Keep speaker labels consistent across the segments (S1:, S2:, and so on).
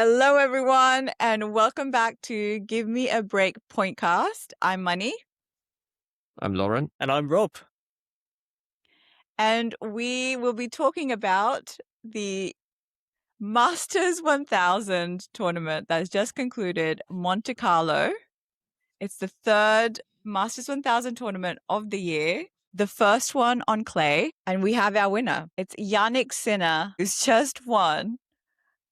S1: Hello, everyone, and welcome back to Give Me a Break Pointcast. I'm Money.
S2: I'm Lauren.
S3: And I'm Rob.
S1: And we will be talking about the Masters 1000 tournament that has just concluded, Monte Carlo. It's the third Masters 1000 tournament of the year, the first one on clay, and we have our winner. It's Jannik Sinner, who's just won,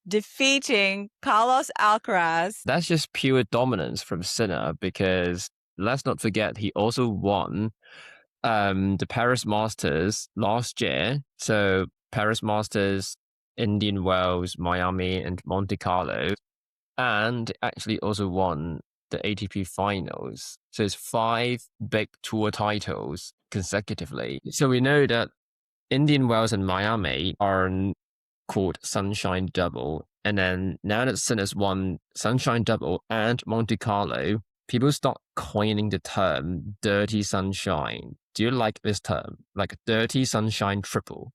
S1: defeating Carlos Alcaraz.
S2: That's just pure dominance from Sinner because let's not forget he also won the Paris Masters last year. So Paris Masters, Indian Wells, Miami, and Monte Carlo, and actually also won the ATP finals. So it's 5 big tour titles consecutively. So we know that Indian Wells and Miami are called Sunshine Double. And then now that Sinner's won Sunshine Double and Monte Carlo, people start coining the term Dirty Sunshine. Do you like this term? Like Dirty Sunshine Triple?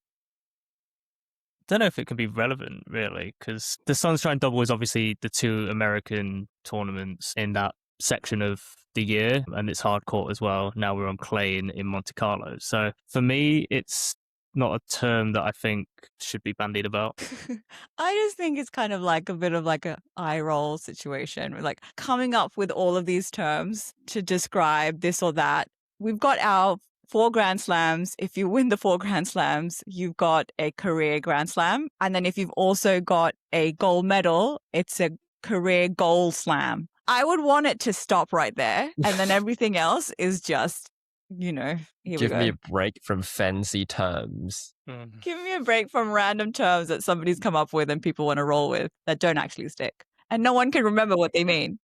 S3: Don't know if it can be relevant, really, because the Sunshine Double is obviously the 2 American tournaments in that section of the year, and it's hard court as well. Now we're on clay in Monte Carlo. So for me, it's not a term that I think should be bandied about.
S1: I just think it's kind of like a bit of like a eye roll situation. We're like coming up with all of these terms to describe this or that. We've got our 4 Grand Slams. If you win the 4 Grand Slams, you've got a career Grand Slam. And then if you've also got a gold medal, it's a career gold slam. I would want it to stop right there. And then everything else is just, here we go.
S2: Give me a break from fancy terms.
S1: Give me a break from random terms that somebody's come up with and people want to roll with that don't actually stick. And no one can remember what they mean.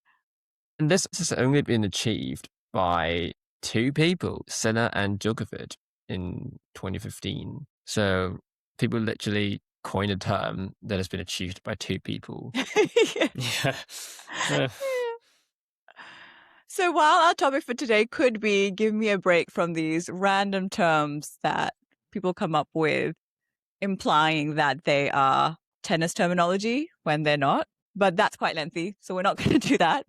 S2: And this has only been achieved by 2 people, Sinner and Djokovic, in 2015. So people literally coined a term that has been achieved by 2 people.
S3: Yeah.
S1: So while our topic for today could be give me a break from these random terms that people come up with, implying that they are tennis terminology when they're not, but that's quite lengthy, so we're not going to do that.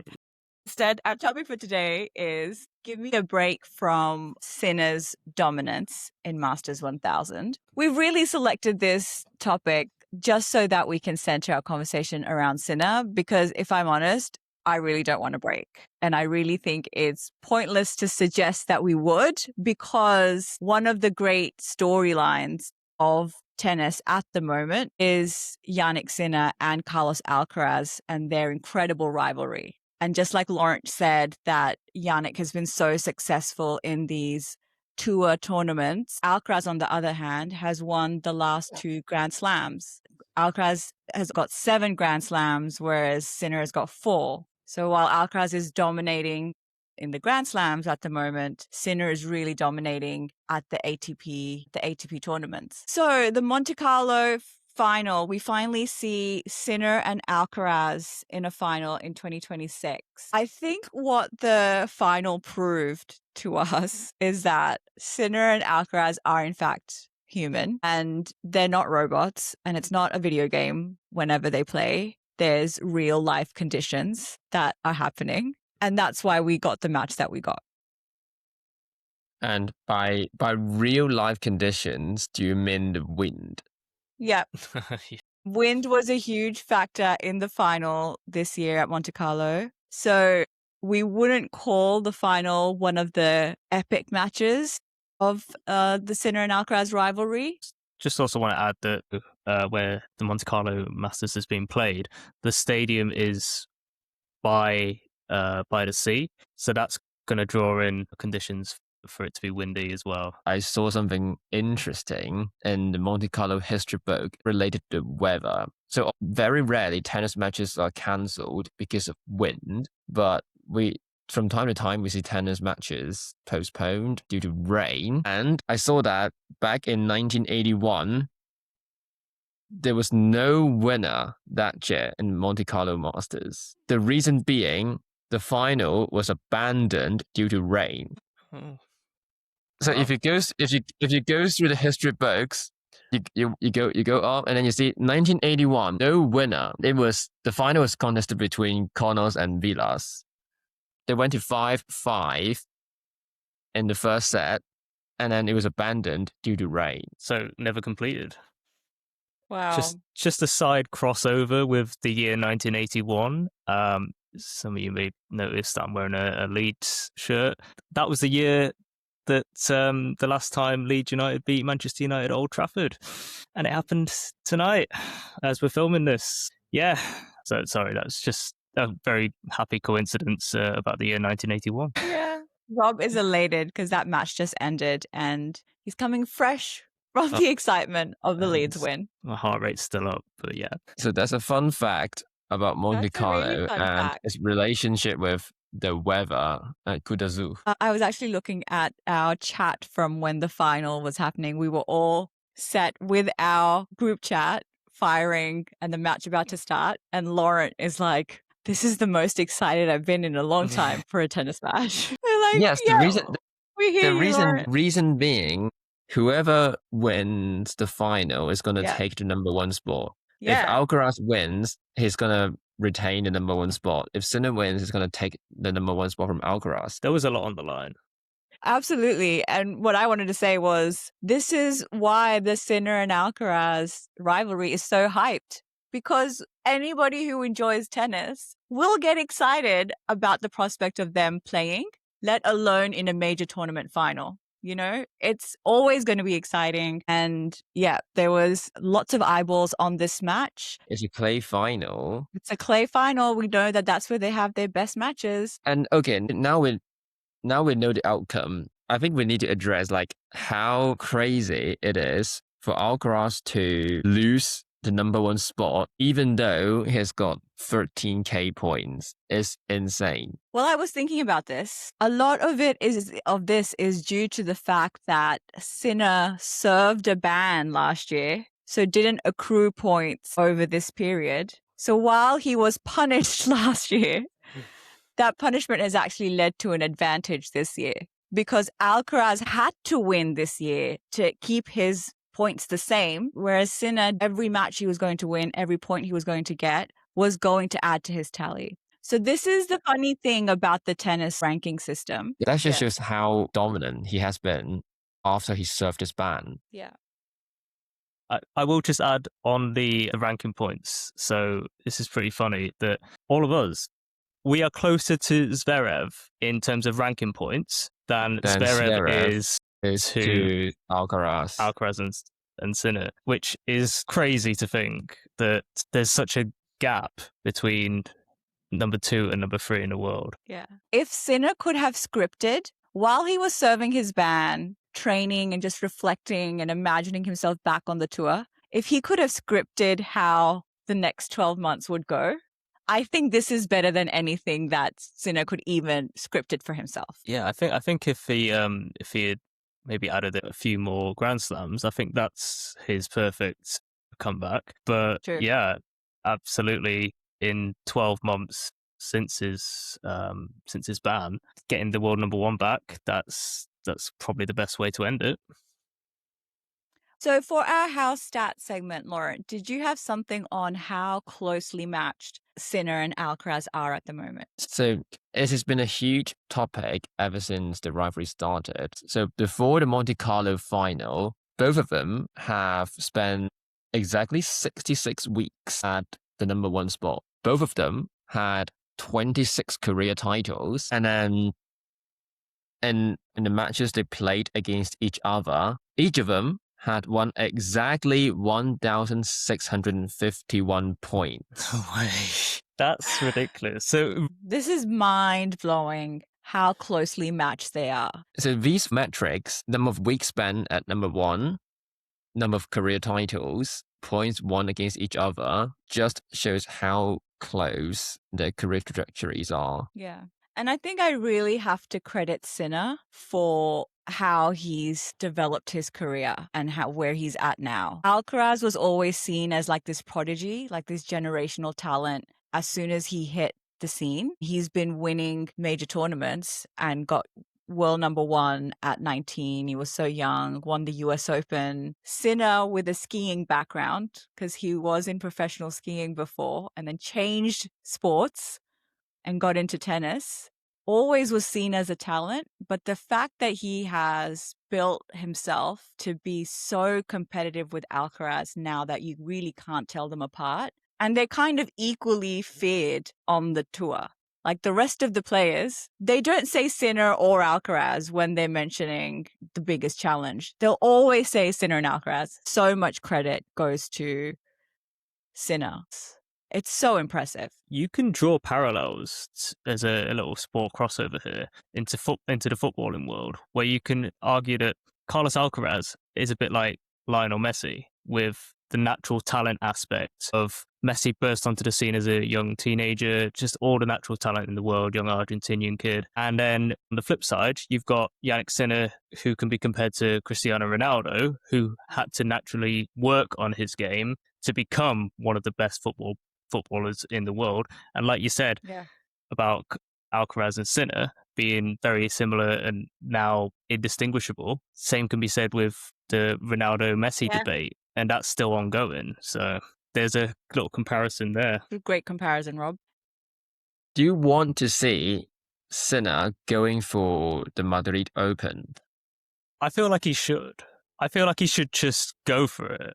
S1: Instead, our topic for today is give me a break from Sinner's dominance in Masters 1000. We've really selected this topic just so that we can center our conversation around Sinner, because if I'm honest, I really don't want to break. And I really think it's pointless to suggest that we would, because one of the great storylines of tennis at the moment is Jannik Sinner and Carlos Alcaraz and their incredible rivalry. And just like Lawrence said, that Jannik has been so successful in these tour tournaments, Alcaraz, on the other hand, has won the last 2 Grand Slams. Alcaraz has got 7 Grand Slams, whereas Sinner has got 4. So while Alcaraz is dominating in the Grand Slams at the moment, Sinner is really dominating at the ATP tournaments. So the Monte Carlo final, we finally see Sinner and Alcaraz in a final in 2026. I think what the final proved to us is that Sinner and Alcaraz are in fact human and they're not robots, and it's not a video game whenever they play. There's real life conditions that are happening, and that's why we got the match that we got.
S2: And by real life conditions, do you mean the wind?
S1: Yeah. Wind was a huge factor in the final this year at Monte Carlo. So we wouldn't call the final one of the epic matches of the Sinner and Alcaraz rivalry.
S3: Just also want to add that where the Monte Carlo Masters has been played, the stadium is by the sea. So that's going to draw in conditions for it to be windy as well.
S2: I saw something interesting in the Monte Carlo history book related to weather. So very rarely tennis matches are cancelled because of wind, but from time to time we see tennis matches postponed due to rain. And I saw that back in 1981, there was no winner that year in Monte Carlo Masters. The reason being the final was abandoned due to rain.
S3: Oh.
S2: So if you go through the history books, You go up, and then you see 1981, no winner. The final was contested between Connors and Vilas. They went to 5-5 in the first set, and then it was abandoned due to rain.
S3: So never completed.
S1: Wow.
S3: Just a side crossover with the year 1981. Some of you may notice that I'm wearing a Leeds shirt. That was the year that the last time Leeds United beat Manchester United at Old Trafford, and it happened tonight as we're filming this. Yeah, so sorry, that's just a very happy coincidence about the year 1981.
S1: Yeah, Rob is elated because that match just ended, and he's coming fresh from the excitement of the Leeds win.
S3: My heart rate's still up, but yeah.
S2: So that's a fun fact about Monte Carlo
S1: really fun
S2: and
S1: fact.
S2: its relationship with the weather at Côte d'Azur.
S1: I was actually looking at our chat from when the final was happening. We were all set with our group chat firing and the match about to start. And Laurent is like, this is the most excited I've been in a long time for a tennis match. We're like,
S2: Yes,
S1: Laurent.
S2: reason being, whoever wins the final is going to
S1: Yeah.
S2: take the number one spot.
S1: Yeah.
S2: If Alcaraz wins, he's going to retain the number one spot. If Sinner wins, he's going to take the number one spot from Alcaraz.
S3: There was a lot on the line.
S1: Absolutely. And what I wanted to say was, this is why the Sinner and Alcaraz rivalry is so hyped, because anybody who enjoys tennis will get excited about the prospect of them playing, let alone in a major tournament final. You know, it's always going to be exciting. And yeah, there was lots of eyeballs on this match.
S2: It's a clay final.
S1: It's a clay final. We know that that's where they have their best matches.
S2: And okay, now we know the outcome. I think we need to address like how crazy it is for Alcaraz to lose the number one spot, even though he's got 13k points. It's insane.
S1: Well, I was thinking about this. A lot of this is due to the fact that Sinner served a ban last year, so didn't accrue points over this period. So while he was punished last year, that punishment has actually led to an advantage this year, because Alcaraz had to win this year to keep his points the same, whereas Sinner, every match he was going to win, every point he was going to get was going to add to his tally. So this is the funny thing about the tennis ranking system.
S2: That just shows how dominant he has been after he served his ban.
S1: Yeah.
S3: I will just add on the ranking points. So this is pretty funny that all of us, we are closer to Zverev in terms of ranking points than Zverev is to Alcaraz and Sinner, which is crazy to think that there's such a gap between number 2 and number 3 in the world.
S1: Yeah. If Sinner could have scripted while he was serving his ban, training and just reflecting and imagining himself back on the tour, if he could have scripted how the next 12 months would go, I think this is better than anything that Sinner could even script it for himself.
S3: Yeah, I think if he had maybe added a few more Grand Slams, I think that's his perfect comeback. But
S1: True.
S3: Yeah, absolutely. In 12 months since his ban, getting the world number one back, that's probably the best way to end it.
S1: So for our house stats segment, Laurent, did you have something on how closely matched Sinner and Alcaraz are at the moment?
S2: So it has been a huge topic ever since the rivalry started. So before the Monte Carlo final, both of them have spent exactly 66 weeks at the number one spot. Both of them had 26 career titles. And then in the matches they played against each other, each of them had won exactly 1,651 points.
S3: No way. That's ridiculous. So
S1: this is mind-blowing how closely matched they are.
S2: So these metrics, number of weeks spent at number one, number of career titles, points won against each other, just shows how close their career trajectories are.
S1: Yeah. And I think I really have to credit Sinner for how he's developed his career and where he's at now. Alcaraz was always seen as like this prodigy, like this generational talent. As soon as he hit the scene, he's been winning major tournaments and got world number one at 19. He was so young, won the US Open. Sinner with a skiing background because he was in professional skiing before and then changed sports and got into tennis. Always was seen as a talent, but the fact that he has built himself to be so competitive with Alcaraz now that you really can't tell them apart. And they're kind of equally feared on the tour. Like the rest of the players, they don't say Sinner or Alcaraz when they're mentioning the biggest challenge. They'll always say Sinner and Alcaraz. So much credit goes to Sinner. It's so impressive.
S3: You can draw parallels as a little sport crossover here into the footballing world, where you can argue that Carlos Alcaraz is a bit like Lionel Messi, with the natural talent aspect of Messi burst onto the scene as a young teenager, just all the natural talent in the world, young Argentinian kid. And then on the flip side, you've got Jannik Sinner, who can be compared to Cristiano Ronaldo, who had to naturally work on his game to become one of the best footballers in the world. And like you said about Alcaraz and Sinner being very similar and now indistinguishable, same can be said with the Ronaldo Messi debate, and that's still ongoing. So there's a little comparison there.
S1: Great comparison, Rob.
S2: Do you want to see Sinner going for the Madrid Open?
S3: I feel like he should. I feel like he should just go for it.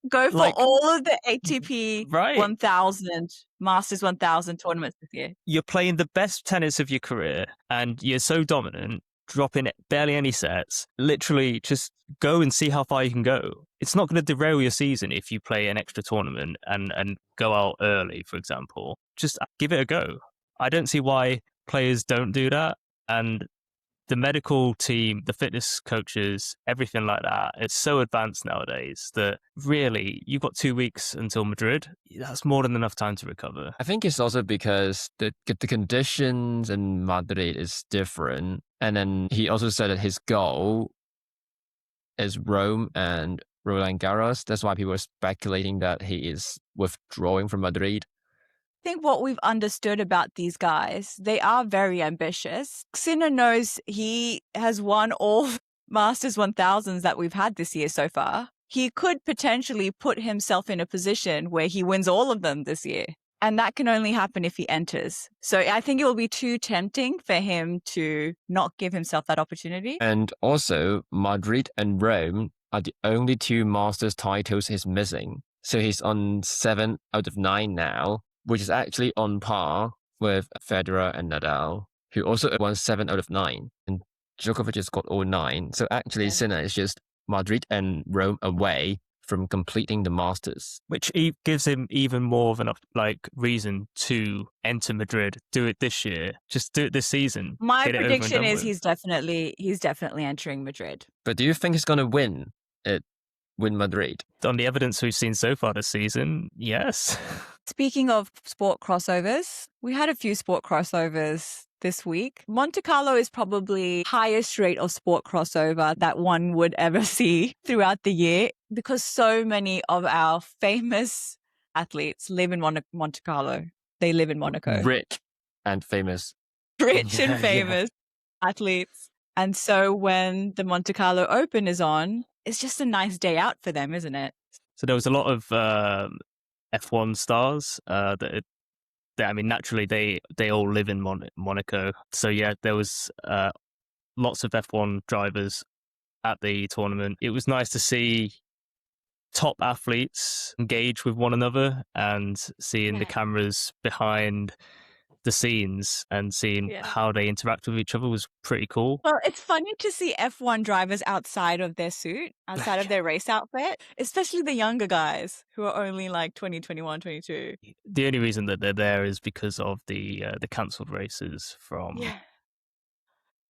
S1: Go for all of the ATP 1000, Masters 1000 tournaments this year.
S3: You're playing the best tennis of your career and you're so dominant, dropping barely any sets. Literally just go and see how far you can go. It's not going to derail your season if you play an extra tournament and go out early, for example. Just give it a go. I don't see why players don't do that. And the medical team, the fitness coaches, everything like that, it's so advanced nowadays that really you've got 2 weeks until Madrid. That's more than enough time to recover.
S2: I think it's also because the conditions in Madrid is different. And then he also said that his goal is Rome and Roland Garros. That's why people are speculating that he is withdrawing from Madrid.
S1: I think what we've understood about these guys, they are very ambitious. Sinner knows he has won all Masters 1000s that we've had this year so far. He could potentially put himself in a position where he wins all of them this year. And that can only happen if he enters. So I think it will be too tempting for him to not give himself that opportunity.
S2: And also, Madrid and Rome are the only two Masters titles he's missing. So he's on 7 out of 9 now, which is actually on par with Federer and Nadal, who also won 7 out of 9. And Djokovic has got all 9. So actually, Sinner is just Madrid and Rome away from completing the Masters.
S3: Which gives him even more of an reason to enter Madrid, do it this year, just do it this season.
S1: My prediction is he's definitely entering Madrid.
S2: But do you think he's going to win Madrid?
S3: On the evidence we've seen so far this season, yes.
S1: Speaking of sport crossovers, we had a few sport crossovers this week. Monte-Carlo is probably highest rate of sport crossover that one would ever see throughout the year because so many of our famous athletes live in Monte-Carlo. They live in Monaco.
S2: Rich and famous.
S1: Rich and famous athletes. And so when the Monte-Carlo Open is on, it's just a nice day out for them, isn't it?
S3: So there was a lot of F1 stars naturally they all live in Monaco. So yeah, there was lots of F1 drivers at the tournament. It was nice to see top athletes engage with one another and seeing the cameras behind the scenes and seeing how they interact with each other was pretty cool.
S1: Well, it's funny to see F1 drivers outside of their suit, outside of their race outfit, especially the younger guys who are only like 20, 21, 22.
S3: The only reason that they're there is because of the cancelled races from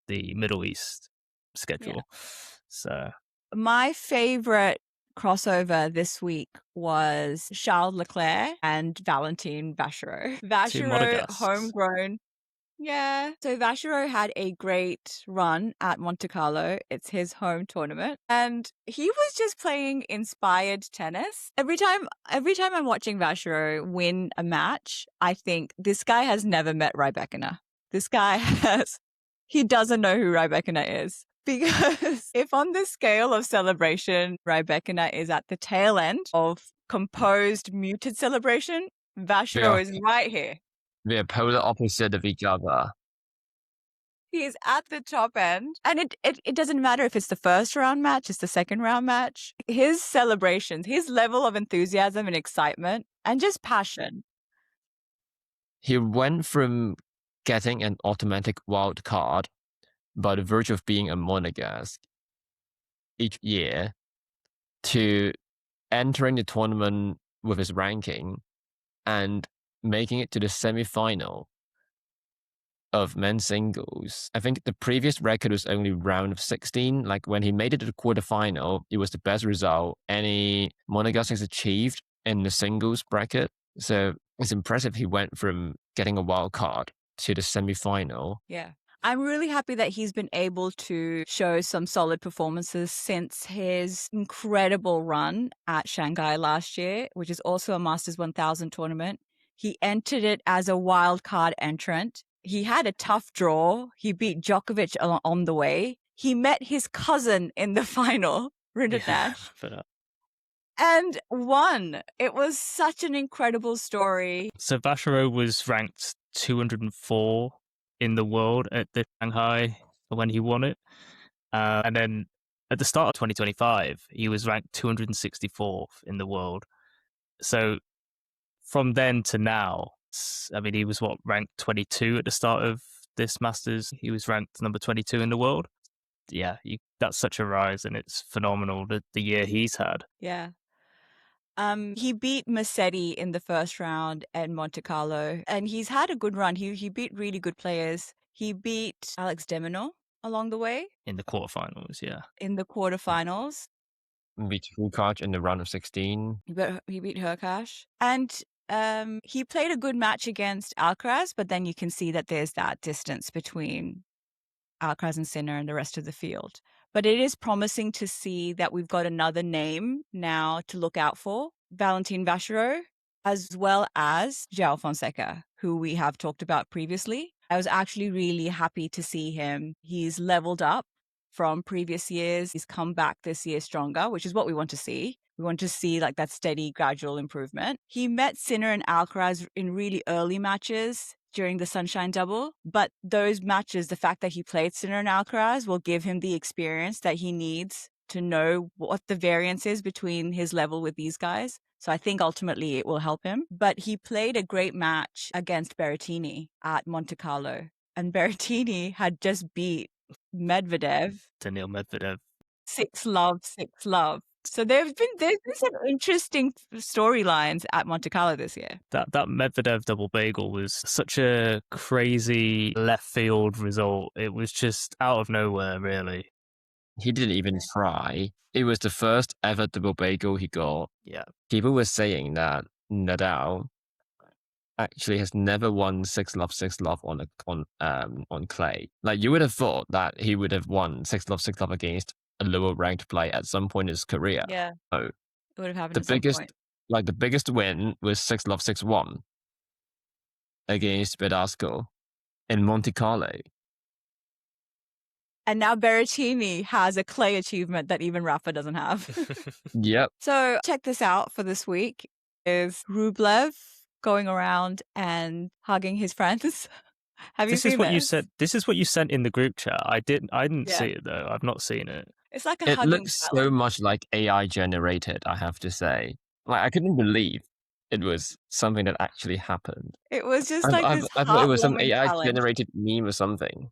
S3: the Middle East schedule. So
S1: my favorite crossover this week was Charles Leclerc and Valentin Vacherot. Vacherot, homegrown. Yeah. So Vacherot had a great run at Monte Carlo. It's his home tournament. And he was just playing inspired tennis. Every time I'm watching Vacherot win a match, I think this guy has never met Rybakina. This guy has he doesn't know who Rybakina is. Because if on the scale of celebration, Rybakina is at the tail end of composed, muted celebration, Vacherot is right here.
S2: We are polar opposite of each other.
S1: He's at the top end. And it doesn't matter if it's the first round match, it's the second round match. His celebrations, his level of enthusiasm and excitement and just passion.
S2: He went from getting an automatic wild card by the virtue of being a monegasque each year to entering the tournament with his ranking and making it to the semi-final of men's singles. I think the previous record was only round of 16. Like when he made it to the quarterfinal, it was the best result any monegasque has achieved in the singles bracket. So it's impressive he went from getting a wild card to the semi-final.
S1: Yeah. I'm really happy that he's been able to show some solid performances since his incredible run at Shanghai last year, which is also a Masters 1000 tournament. He entered it as a wild card entrant. He had a tough draw. He beat Djokovic on the way. He met his cousin in the final, Rinderknecht, and won. It was such an incredible story.
S3: So Vacherot was ranked 204 in the world at the Shanghai when he won it. And then at the start of 2025, he was ranked 264th in the world. So from then to now, I mean, he was ranked 22 at the start of this Masters. He was ranked number 22 in the world. Yeah, that's such a rise, and it's phenomenal the year he's had.
S1: Yeah. He beat Massetti in the first round at Monte-Carlo, and he's had a good run. He beat really good players. He beat Alex de Minaur along the way.
S3: In the quarterfinals, yeah.
S1: In the quarterfinals.
S2: Beat Hurkacz in the round of 16.
S1: He beat Hurkacz. And he played a good match against Alcaraz, but then you can see that there's that distance between Alcaraz and Sinner and the rest of the field. But it is promising to see that we've got another name now to look out for, Valentin Vacherot, as well as Joao Fonseca, who we have talked about previously. I was actually really happy to see him. He's leveled up from previous years. He's come back this year stronger, which is what we want to see. We want to see like that steady, gradual improvement. He met Sinner and Alcaraz in really early matches during the Sunshine Double, but those matches, the fact that he played Sinner and Alcaraz will give him the experience that he needs to know what the variance is between his level with these guys. So I think ultimately it will help him. But he played a great match against Berrettini at Monte-Carlo, and Berrettini had just beat Medvedev.
S3: Daniil Medvedev.
S1: 6-love, 6-love. So there's been some interesting storylines at Monte-Carlo this year.
S3: That Medvedev double bagel was such a crazy left field result. It was just out of nowhere, really.
S2: He didn't even try. It was the first ever double bagel he got.
S3: Yeah.
S2: People were saying that Nadal actually has never won 6-love, 6-love on clay. Like you would have thought that he would have won 6-love, 6-love against a lower ranked player at some point in his career.
S1: Yeah.
S2: So
S1: it would have happened at some point.
S2: Like the biggest win was 6-love, 6-1 against Bedasco in Monte-Carlo.
S1: And now Berrettini has a clay achievement that even Rafa doesn't have.
S2: Yep.
S1: So check this out for this week is Rublev going around and hugging his friends. Have you seen
S3: what
S1: this?
S3: You said. This is what you sent in the group chat. I didn't see it though. I've not seen it.
S1: It's like
S2: it looks so much like AI generated, I have to say. Like I couldn't believe it was something that actually happened.
S1: It was just
S2: I thought it was some AI generated meme or something.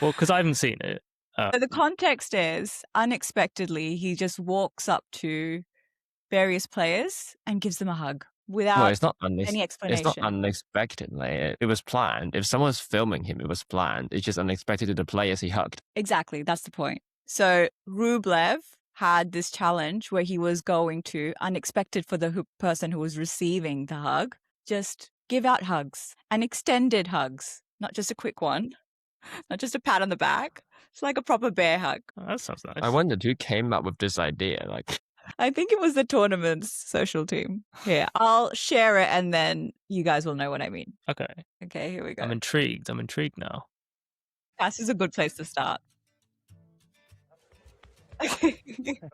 S3: Well, because I haven't seen it.
S1: So the context is unexpectedly he just walks up to various players and gives them a hug without any explanation.
S2: It's not unexpected. Like, it was planned. If someone's filming him, it was planned. It's just unexpected to the players he hugged.
S1: Exactly. That's the point. So Rublev had this challenge where he was going to, unexpected for the person who was receiving the hug, just give out hugs and extended hugs, not just a quick one, not just a pat on the back. It's like a proper bear hug.
S3: Oh, that sounds nice.
S2: I wondered who came up with this idea. Like,
S1: I think it was the tournament's social team. Here, I'll share it and then you guys will know what I mean.
S3: Okay.
S1: Okay, here we go.
S3: I'm intrigued now.
S1: Cass is a good place to start.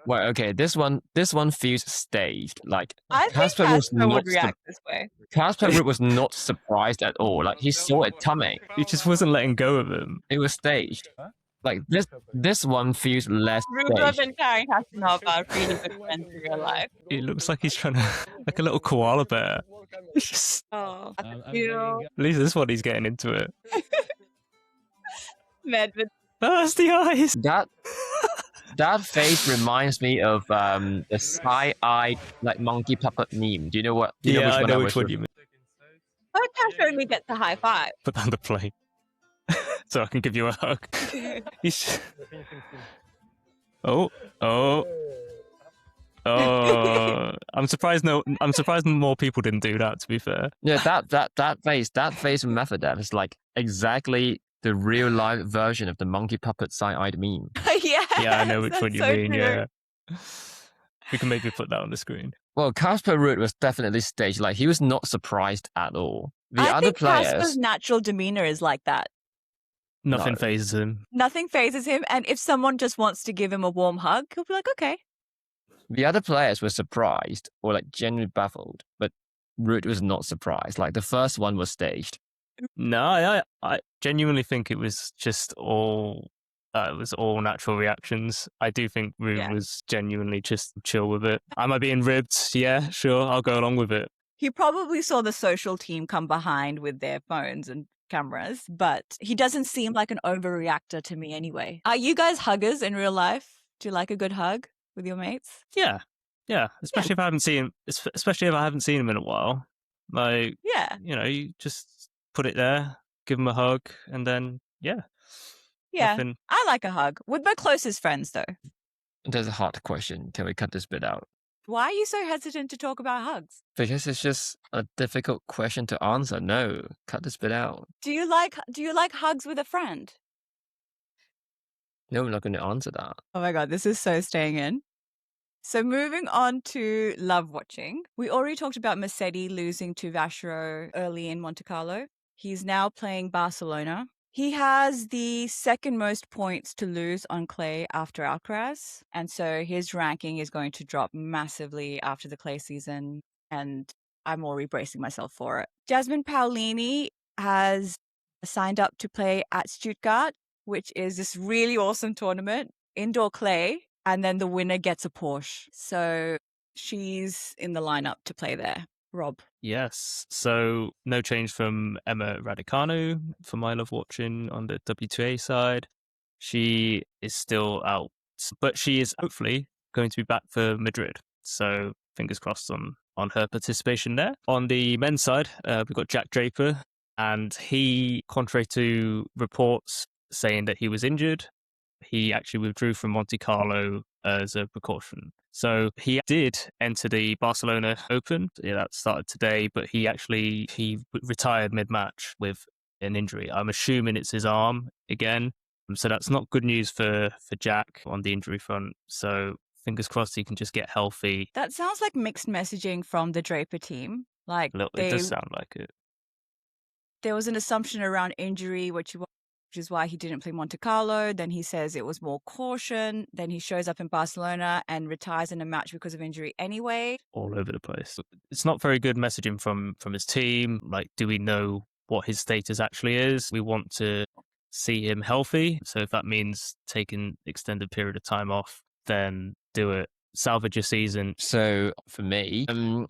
S2: Well, okay, this one feels staged. Like
S1: I think
S2: Casper
S1: would react this way.
S2: Casper Ruud was not surprised at all. Like he saw it coming.
S3: He just wasn't letting go of him.
S2: It was staged. Like this one feels less
S1: Rublev
S2: staged.
S1: and Karen Casanova are really good friends in real life.
S3: It looks like he's trying to, like a little koala bear. It's just,
S1: Oh,
S3: at least this one he's getting into it.
S1: Medvedev.
S3: That's the eyes.
S2: That face reminds me of the side-eyed like monkey puppet meme. Do you know what? Do you know which
S3: I
S2: one
S3: know
S2: I
S3: which
S2: was
S3: one you mean.
S1: How Cash only gets a high five?
S3: Put down the plate so I can give you a hug. He's... Oh. I'm surprised more people didn't do that, to be fair.
S2: Yeah, that face from Medvedev is like exactly the real life version of the monkey puppet side-eyed meme.
S1: Yeah,
S3: I know which one you mean.
S1: true.
S3: Yeah, we can maybe put that on the screen.
S2: Well, Casper Ruud was definitely staged. Like he was not surprised at all. The
S1: I
S2: other
S1: think
S2: players,
S1: Casper's natural demeanor is like that.
S3: Nothing
S2: No.
S3: phases him.
S1: Nothing phases him, and if someone just wants to give him a warm hug, he'll be like, okay.
S2: the other players were surprised or like genuinely baffled, but Ruud was not surprised. Like the first one was staged.
S3: No, I genuinely think it was just all. It was all natural reactions. I do think Ruud was genuinely just chill with it. Am I being ribbed? Yeah, sure, I'll go along with it.
S1: He probably saw the social team come behind with their phones and cameras, but he doesn't seem like an overreactor to me anyway. Are you guys huggers in real life? Do you like a good hug with your mates?
S3: Yeah. Especially if I haven't seen him in a while. Like, you just put it there, give him a hug, and then nothing.
S1: I like a hug with my closest friends though.
S2: There's a hard question. Can we cut this bit out?
S1: Why are you so hesitant to talk about hugs?
S2: Because it's just a difficult question to answer. No, cut this bit out.
S1: Do you like hugs with a friend?
S2: No, I'm not going to answer that.
S1: Oh my god, this is so staying in. So moving on to love watching. We already talked about Mercedes losing to Vacherot early in Monte-Carlo. He's now playing Barcelona. He has the second most points to lose on clay after Alcaraz. And so his ranking is going to drop massively after the clay season. And I'm already bracing myself for it. Jasmine Paolini has signed up to play at Stuttgart, which is this really awesome tournament, indoor clay. And then the winner gets a Porsche. So she's in the lineup to play there. Rob.
S3: Yes. So no change from Emma Raducanu for my love watching on the WTA side. She is still out, but she is hopefully going to be back for Madrid. So fingers crossed on her participation there. On the men's side, we've got Jack Draper, and he, contrary to reports saying that he was injured, he actually withdrew from Monte-Carlo as a precaution. So he did enter the Barcelona Open. Yeah, that started today, but he retired mid-match with an injury. I'm assuming it's his arm again. So that's not good news for Jack on the injury front. So fingers crossed he can just get healthy.
S1: That sounds like mixed messaging from the Draper team. Like
S3: It does sound like it.
S1: There was an assumption around injury, which is why he didn't play Monte Carlo. Then he says it was more caution. Then he shows up in Barcelona and retires in a match because of injury anyway.
S3: All over the place. It's not very good messaging from his team. Like, do we know what his status actually is? We want to see him healthy. So if that means taking extended period of time off, then do it. Salvage your season.
S2: So for me, on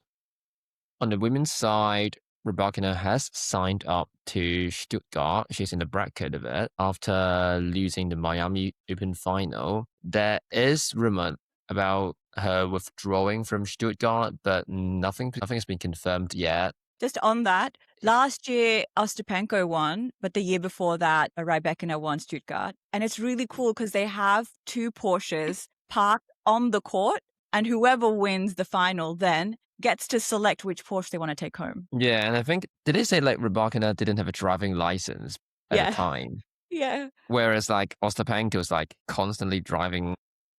S2: the women's side, Rybakina has signed up to Stuttgart. She's in the bracket of it after losing the Miami Open final. There is rumor about her withdrawing from Stuttgart, but nothing has been confirmed yet.
S1: Just on that, last year Ostapenko won, but the year before that, Rybakina won Stuttgart. And it's really cool because they have two Porsches parked on the court, and whoever wins the final then gets to select which Porsche they want to take home.
S2: Yeah, and I think, did they say like Rybakina didn't have a driving license at the time?
S1: Yeah.
S2: Whereas like Ostapenko's like constantly driving,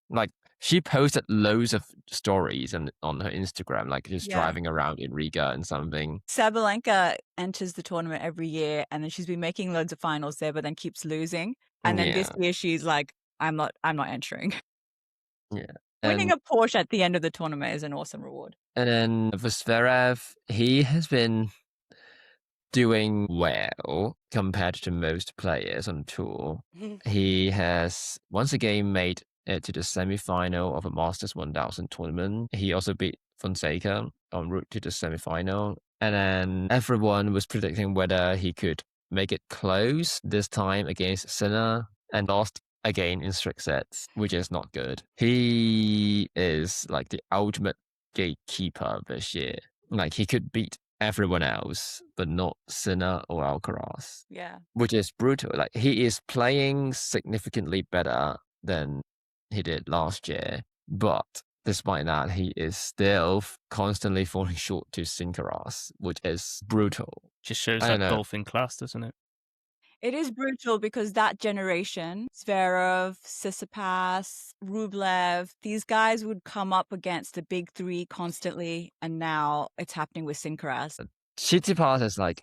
S2: like She posted loads of stories on her Instagram, like just
S1: Yeah.
S2: driving around in Riga and something.
S1: Sabalenka enters the tournament every year, and then she's been making loads of finals there, but then keeps losing. And then this year she's like, I'm not entering.
S2: Yeah.
S1: Winning a Porsche at the end of the tournament is an awesome reward.
S2: And then for Zverev, he has been doing well compared to most players on tour. He has once again made it to the semi-final of a Masters 1000 tournament. He also beat Fonseca en route to the semi-final. And then everyone was predicting whether he could make it close this time against Sinner, and lost again in strict sets, which is not good. He is like the ultimate gatekeeper this year. Like he could beat everyone else, but not Sinner or Alcaraz.
S1: Yeah.
S2: Which is brutal. Like he is playing significantly better than he did last year, but despite that, he is still constantly falling short to Alcaraz, which is brutal.
S3: Just shows
S2: I
S3: that
S2: don't know.
S3: golf in class, doesn't it?
S1: It is brutal because that generation, Zverev, Tsitsipas, Rublev, these guys would come up against the big three constantly, and now it's happening with Alcaraz.
S2: Tsitsipas is like,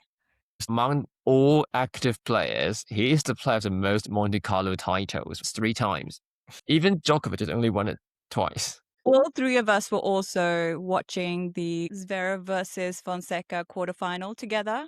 S2: among all active players, he is the player with the most Monte Carlo titles, 3 times. Even Djokovic has only won it twice.
S1: All three of us were also watching the Zverev versus Fonseca quarterfinal together.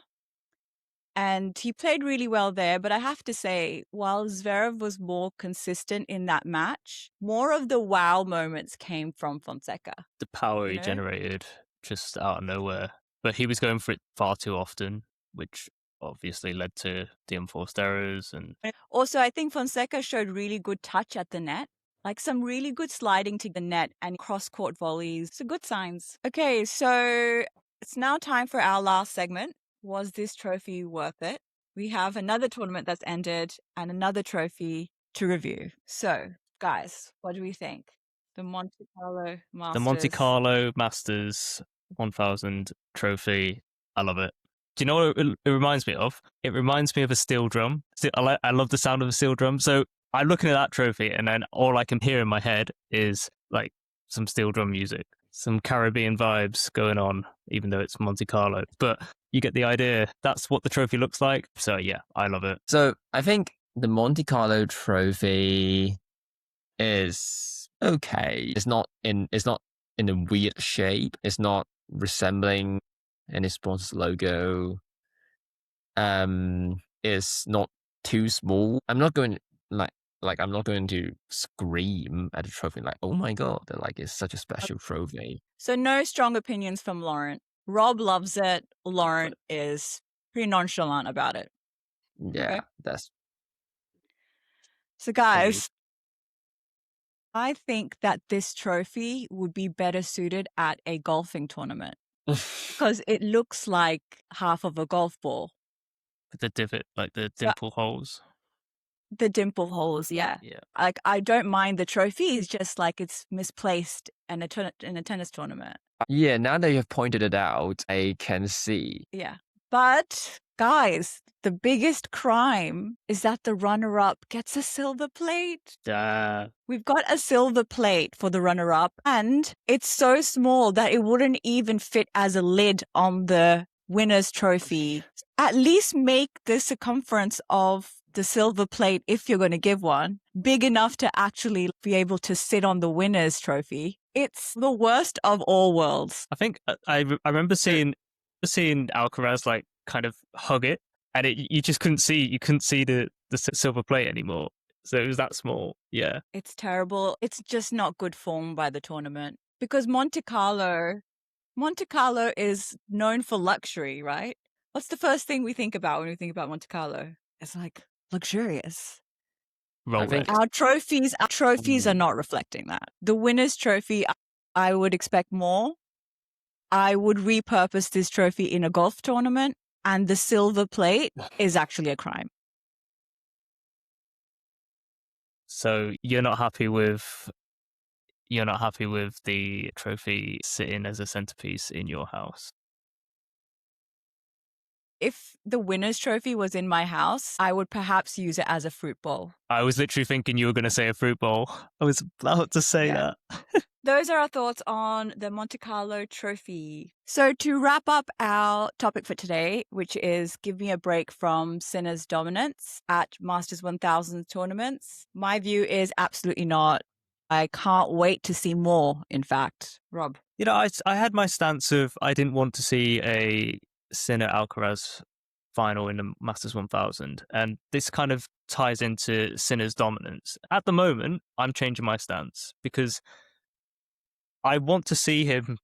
S1: And he played really well there. But I have to say, while Zverev was more consistent in that match, more of the wow moments came from Fonseca.
S3: The power he generated just out of nowhere. But he was going for it far too often, which obviously led to the enforced errors. And
S1: also, I think Fonseca showed really good touch at the net. Like some really good sliding to the net and cross-court volleys. So good signs. Okay, so it's now time for our last segment. Was this trophy worth it? We have another tournament that's ended and another trophy to review. So, guys, what do we think? The Monte-Carlo Masters.
S3: The Monte-Carlo Masters 1000 trophy. I love it. Do you know what it reminds me of? It reminds me of a steel drum. I love the sound of a steel drum. So I'm looking at that trophy, and then all I can hear in my head is like some steel drum music, some Caribbean vibes going on, even though it's Monte Carlo. But you get the idea. That's what the trophy looks like. So yeah, I love it.
S2: So I think the Monte Carlo trophy is okay. It's not in a weird shape. It's not resembling any sponsor's logo. It's not too small. I'm not going I'm not going to scream at the trophy like, oh my god, like it's such a special trophy.
S1: So no strong opinions from Laurent. Rob loves it. Laurent is pretty nonchalant about it.
S2: Yeah,
S1: Okay.
S2: that's
S1: So guys, I think that this trophy would be better suited at a golfing tournament because it looks like half of a golf ball.
S3: The divot, like the dimple holes.
S1: The dimple holes, yeah. Like I don't mind the trophy. It's just like it's misplaced in a tennis tournament.
S2: Yeah, now that you've pointed it out, I can see.
S1: Yeah. But guys, the biggest crime is that the runner-up gets a silver plate. We've got a silver plate for the runner-up, and it's so small that it wouldn't even fit as a lid on the winner's trophy. At least make the circumference of the silver plate, if you're going to give one, big enough to actually be able to sit on the winner's trophy. It's the worst of all worlds.
S3: I think I remember seeing Alcaraz like kind of hug it, and you just couldn't see the silver plate anymore. So it was that small. Yeah,
S1: it's terrible. It's just not good form by the tournament because Monte Carlo is known for luxury, right? What's the first thing we think about when we think about Monte Carlo? It's like luxurious. Our trophies are not reflecting that. The winner's trophy, I would expect more. I would repurpose this trophy in a golf tournament, and the silver plate is actually a crime.
S3: So you're not happy with the trophy sitting as a centerpiece in your house?
S1: If the winner's trophy was in my house, I would perhaps use it as a fruit bowl.
S3: I was literally thinking you were going to say a fruit bowl. I was about to say that.
S1: Those are our thoughts on the Monte-Carlo Trophy. So to wrap up our topic for today, which is give me a break from Sinner's dominance at Masters 1000 tournaments, my view is absolutely not. I can't wait to see more, in fact. Rob?
S3: You know, I had my stance of I didn't want to see a Sinner Alcaraz final in the Masters 1000, and this kind of ties into Sinner's dominance. At the moment, I'm changing my stance because I want to see him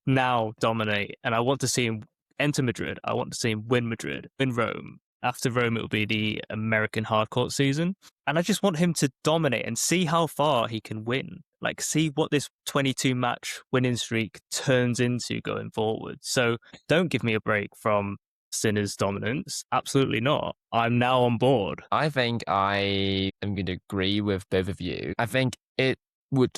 S3: now dominate, and I want to see him enter Madrid. I want to see him win Madrid, win Rome. After Rome, it will be the American hardcourt season. And I just want him to dominate and see how far he can win. Like, see what this 22 match winning streak turns into going forward. So don't give me a break from Sinner's dominance. Absolutely not. I'm now on board.
S2: I think I am going to agree with both of you. I think it would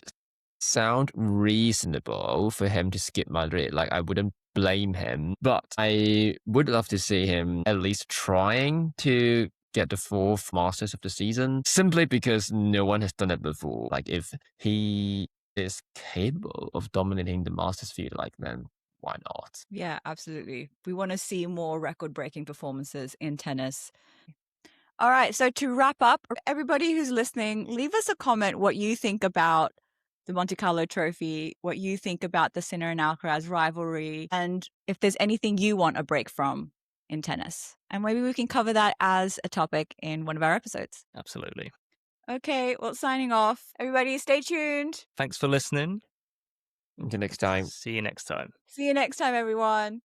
S2: sound reasonable for him to skip Madrid. Like, I wouldn't blame him, but I would love to see him at least trying to get the fourth Masters of the season, simply because no one has done it before. Like, if he is capable of dominating the Masters field, like, then why not?
S1: Yeah, absolutely. We want to see more record-breaking performances in tennis. All right, so to wrap up, everybody who's listening, leave us a comment what you think about the Monte-Carlo Trophy, what you think about the Sinner and Alcaraz rivalry, and if there's anything you want a break from in tennis. And maybe we can cover that as a topic in one of our episodes.
S3: Absolutely.
S1: Okay, well, signing off. Everybody, stay tuned.
S3: Thanks for listening.
S2: Until next time.
S3: See you next time.
S1: See you next time, everyone.